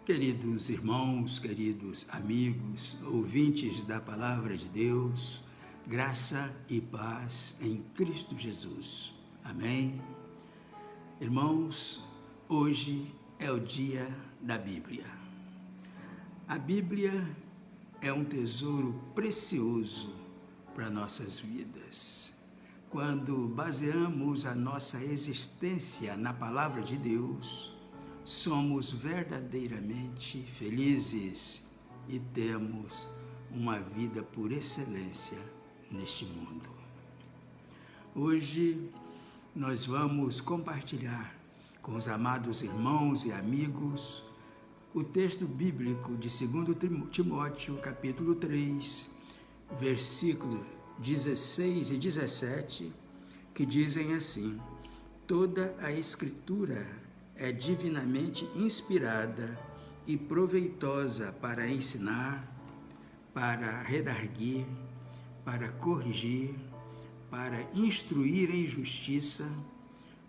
Queridos irmãos, queridos amigos, ouvintes da Palavra de Deus, graça e paz em Cristo Jesus. Amém? Irmãos, hoje é o dia da Bíblia. A Bíblia é um tesouro precioso para nossas vidas. Quando baseamos a nossa existência na Palavra de Deus, somos verdadeiramente felizes e temos uma vida por excelência neste mundo. Hoje nós vamos compartilhar com os amados irmãos e amigos o texto bíblico de 2 Timóteo, capítulo 3, versículos 16 e 17, que dizem assim: toda a Escritura é divinamente inspirada e proveitosa para ensinar, para redarguir, para corrigir, para instruir em justiça,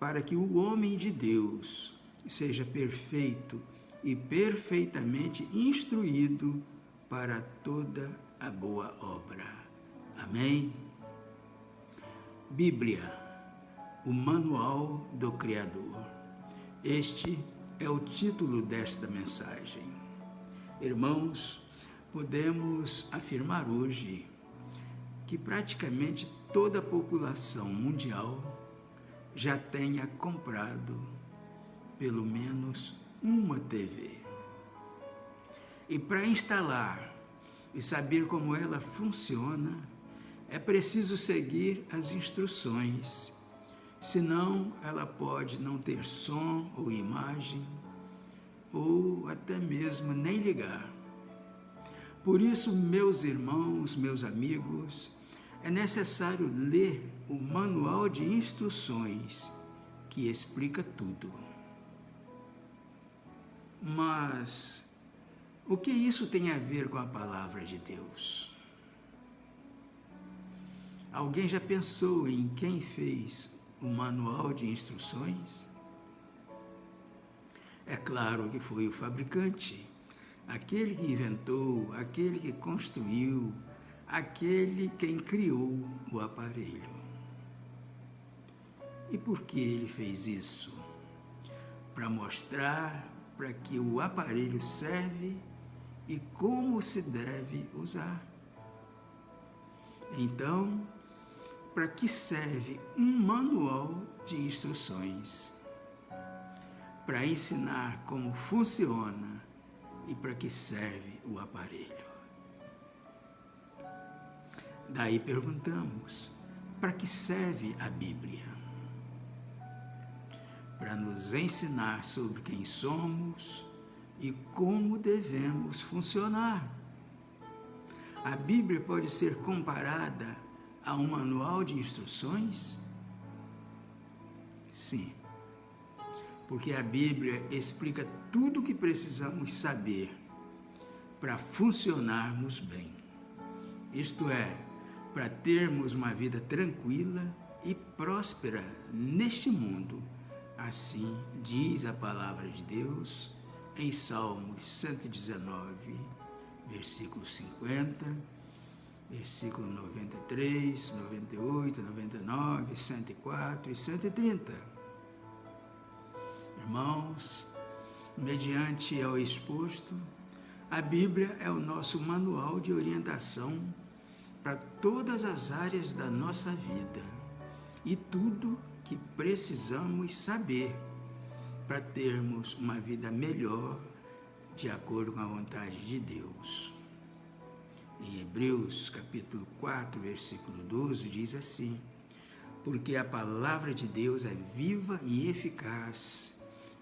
para que o homem de Deus seja perfeito e perfeitamente instruído para toda a boa obra. Amém? Bíblia, o manual do Criador. Este é o título desta mensagem. Irmãos, podemos afirmar hoje que praticamente toda a população mundial já tenha comprado pelo menos uma TV. E para instalar e saber como ela funciona, é preciso seguir as instruções. Senão, ela pode não ter som ou imagem, ou até mesmo nem ligar. Por isso, meus irmãos, meus amigos, é necessário ler o manual de instruções que explica tudo. Mas o que isso tem a ver com a palavra de Deus? Alguém já pensou em quem fez o manual de instruções? É claro que foi o fabricante, aquele que inventou, aquele que construiu, aquele quem criou o aparelho. E por que ele fez isso? Para mostrar para que o aparelho serve e como se deve usar. Então, para que serve um manual de instruções? Para ensinar como funciona e para que serve o aparelho. Daí perguntamos, para que serve a Bíblia? Para nos ensinar sobre quem somos e como devemos funcionar. A Bíblia pode ser comparada a um manual de instruções? Sim, porque a Bíblia explica tudo o que precisamos saber para funcionarmos bem. Isto é, para termos uma vida tranquila e próspera neste mundo. Assim diz a palavra de Deus em Salmos 119, versículo 50, versículo 93, 98, 99, 104 e 130. Irmãos, mediante ao exposto, a Bíblia é o nosso manual de orientação para todas as áreas da nossa vida e tudo que precisamos saber para termos uma vida melhor de acordo com a vontade de Deus. Em Hebreus, capítulo 4, versículo 12, diz assim: porque a palavra de Deus é viva e eficaz,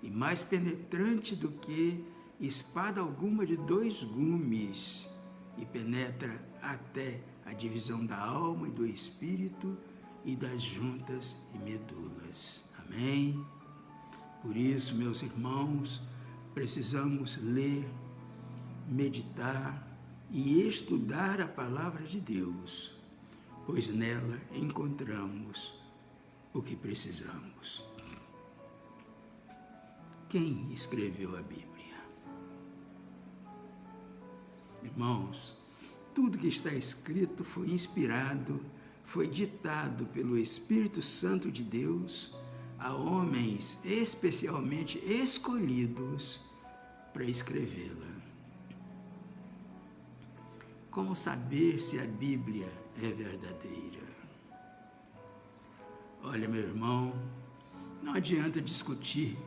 e mais penetrante do que espada alguma de 2 gumes, e penetra até a divisão da alma e do espírito, e das juntas e medulas. Amém? Por isso, meus irmãos, precisamos ler, meditar e estudar a palavra de Deus, pois nela encontramos o que precisamos. Quem escreveu a Bíblia? Irmãos, tudo que está escrito foi inspirado, foi ditado pelo Espírito Santo de Deus a homens especialmente escolhidos para escrevê-la. Como saber se a Bíblia é verdadeira? Olha, meu irmão, não adianta discutir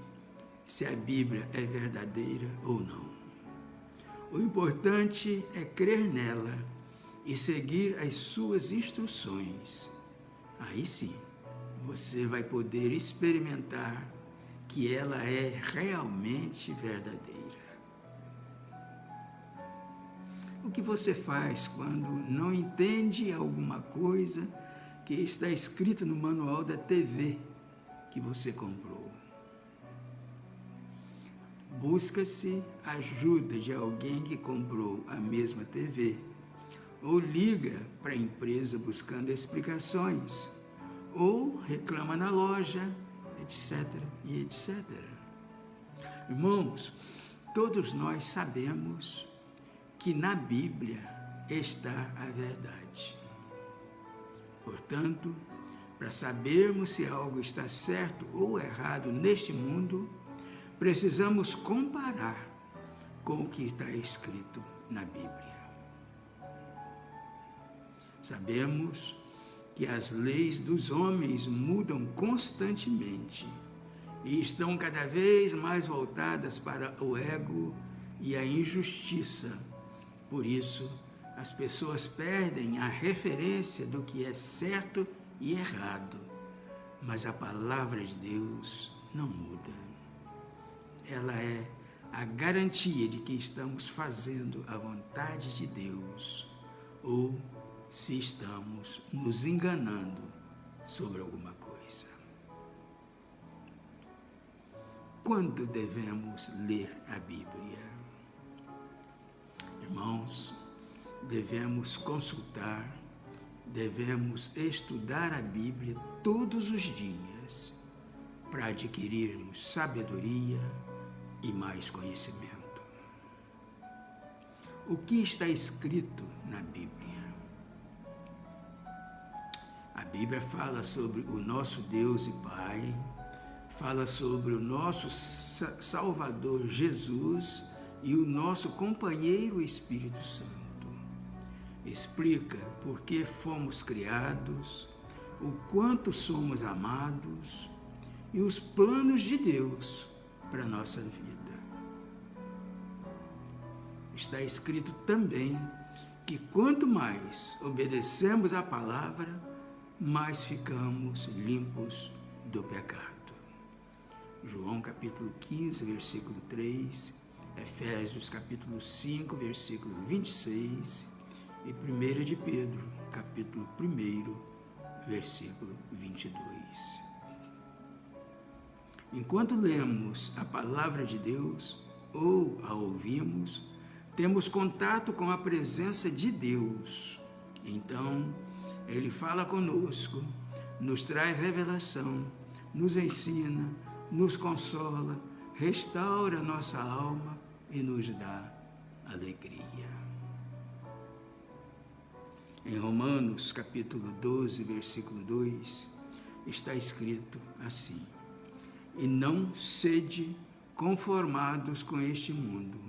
se a Bíblia é verdadeira ou não. O importante é crer nela e seguir as suas instruções. Aí sim, você vai poder experimentar que ela é realmente verdadeira. O que você faz quando não entende alguma coisa que está escrito no manual da TV que você comprou? Busca-se ajuda de alguém que comprou a mesma TV, ou liga para a empresa buscando explicações, ou reclama na loja, etc. e etc. Irmãos, todos nós sabemos que na Bíblia está a verdade. Portanto, para sabermos se algo está certo ou errado neste mundo, precisamos comparar com o que está escrito na Bíblia. Sabemos que as leis dos homens mudam constantemente e estão cada vez mais voltadas para o ego e a injustiça. Por isso, as pessoas perdem a referência do que é certo e errado, mas a palavra de Deus não muda. Ela é a garantia de que estamos fazendo a vontade de Deus, ou se estamos nos enganando sobre alguma coisa. Quando devemos ler a Bíblia? Irmãos, devemos consultar, devemos estudar a Bíblia todos os dias para adquirirmos sabedoria e mais conhecimento. O que está escrito na Bíblia? A Bíblia fala sobre o nosso Deus e Pai, fala sobre o nosso Salvador Jesus e o nosso companheiro Espírito Santo. Explica por que fomos criados, o quanto somos amados e os planos de Deus para a nossa vida. Está escrito também que quanto mais obedecemos à palavra, mais ficamos limpos do pecado. João capítulo 15, versículo 3, Efésios capítulo 5, versículo 26 e 1 de Pedro capítulo 1, versículo 22. Enquanto lemos a palavra de Deus ou a ouvimos, temos contato com a presença de Deus. Então, Ele fala conosco, nos traz revelação, nos ensina, nos consola, restaura nossa alma e nos dá alegria. Em Romanos capítulo 12, versículo 2, está escrito assim: E não sede conformados com este mundo,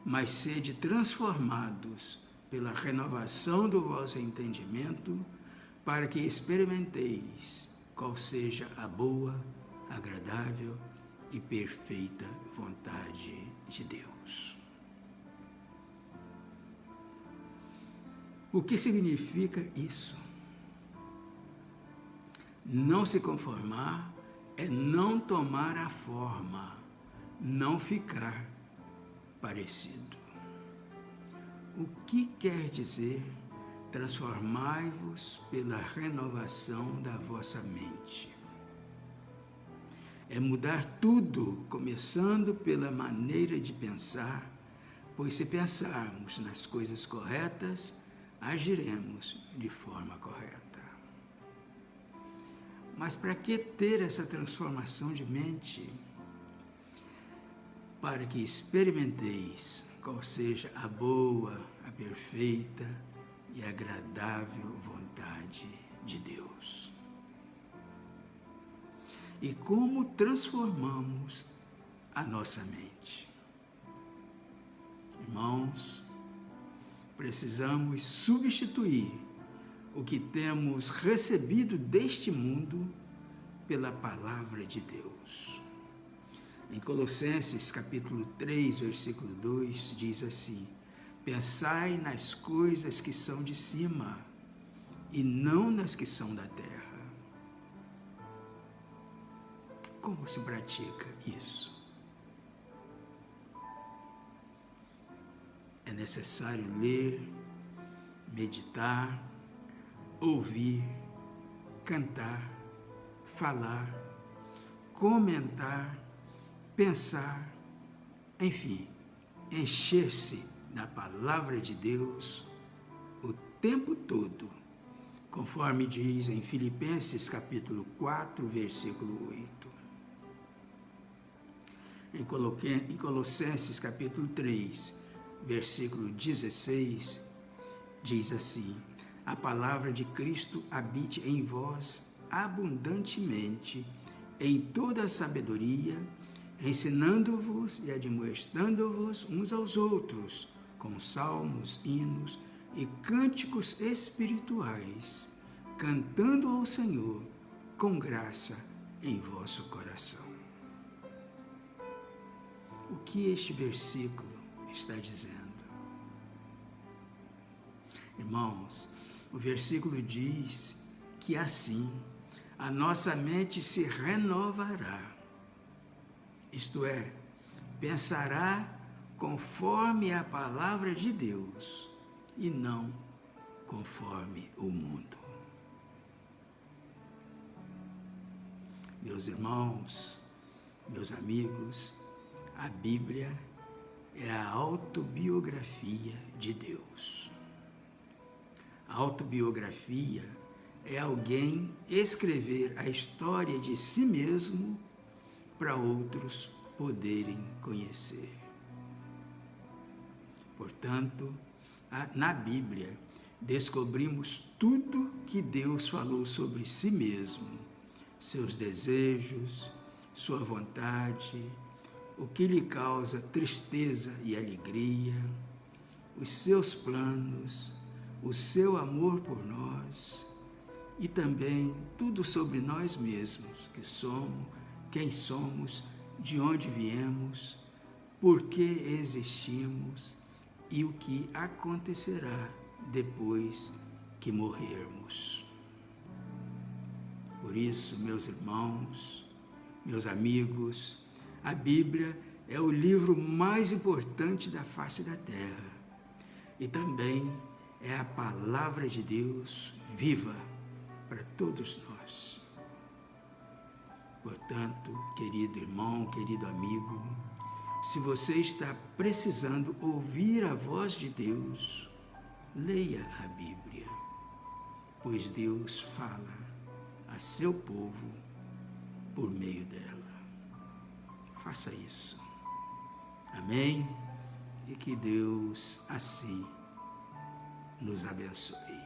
mas sede transformados pela renovação do vosso entendimento, para que experimenteis qual seja a boa, agradável e perfeita vontade de Deus. O que significa isso? Não se conformar é não tomar a forma, não ficar parecido. O que quer dizer transformai-vos pela renovação da vossa mente? É mudar tudo, começando pela maneira de pensar, pois se pensarmos nas coisas corretas, agiremos de forma correta. Mas para que ter essa transformação de mente? Para que experimenteis qual seja a boa, a perfeita e agradável vontade de Deus. E como transformamos a nossa mente. Irmãos, precisamos substituir o que temos recebido deste mundo pela palavra de Deus. Em Colossenses capítulo 3, versículo 2, diz assim: pensai nas coisas que são de cima e não nas que são da terra. Como se pratica isso? É necessário ler, meditar, ouvir, cantar, falar, comentar, pensar, enfim, encher-se da palavra de Deus o tempo todo, conforme diz em Filipenses capítulo 4, versículo 8. Em Colossenses capítulo 3, versículo 16, diz assim: a palavra de Cristo habite em vós abundantemente, em toda a sabedoria, ensinando-vos e admoestando-vos uns aos outros, com salmos, hinos e cânticos espirituais, cantando ao Senhor com graça em vosso coração. O que este versículo está dizendo? Irmãos, o versículo diz que assim a nossa mente se renovará, isto é, pensará conforme a palavra de Deus e não conforme o mundo. Meus irmãos, meus amigos, a Bíblia é a autobiografia de Deus. A autobiografia é alguém escrever a história de si mesmo para outros poderem conhecer. Portanto, na Bíblia, descobrimos tudo que Deus falou sobre si mesmo, seus desejos, sua vontade, o que lhe causa tristeza e alegria, os seus planos, o seu amor por nós e também tudo sobre nós mesmos, que somos, quem somos, de onde viemos, por que existimos e o que acontecerá depois que morrermos. Por isso, meus irmãos, meus amigos, a Bíblia é o livro mais importante da face da terra e também é a palavra de Deus viva para todos nós. Portanto, querido irmão, querido amigo, se você está precisando ouvir a voz de Deus, leia a Bíblia, pois Deus fala a seu povo por meio dela. Faça isso. Amém? E que Deus assim nos abençoe.